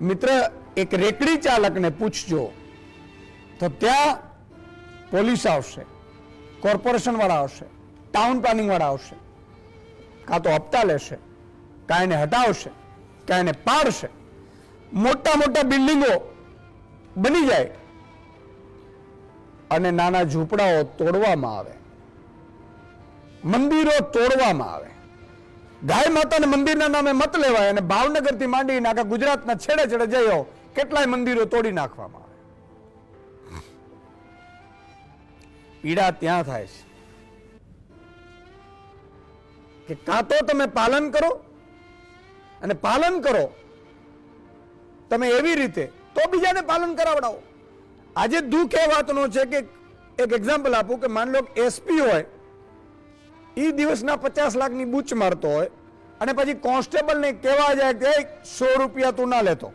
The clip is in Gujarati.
મિત્ર એક રેકડી ચાલકને પૂછજો તો ત્યાં પોલીસ આવશે, કોર્પોરેશન વાળા આવશે, ટાઉન પ્લાનિંગ વાળા આવશે, કાં તો હપ્તા લેશે, કાં એને હટાવશે, કાં એને પાડશે. મોટા મોટા બિલ્ડિંગો બની જાય અને નાના ઝૂંપડાઓ તોડવામાં આવે, મંદિરો તોડવામાં આવે. ગાય માતાને મંદિરના નામે મત લેવાય અને ભાવનગરથી માંડીને આખા ગુજરાતના છેડે છેડે જયો કેટલાય મંદિરો તોડી નાખવામાં આવે. પીડા ત્યાં થાય છે કે કાં તો તમે પાલન કરો, અને પાલન કરો તમે એવી રીતે તો બીજાને પાલન કરાવડાવો. આજે દુઃખ એ વાતનો છે કે એક એક્ઝામ્પલ આપું કે માન લો એસપી હોય, એ દિવસના 50 લાખની બૂચ મારતો હોય અને પછી કોન્સ્ટેબલને કહેવા જાય કે 100 રૂપિયા તું ના લેતો,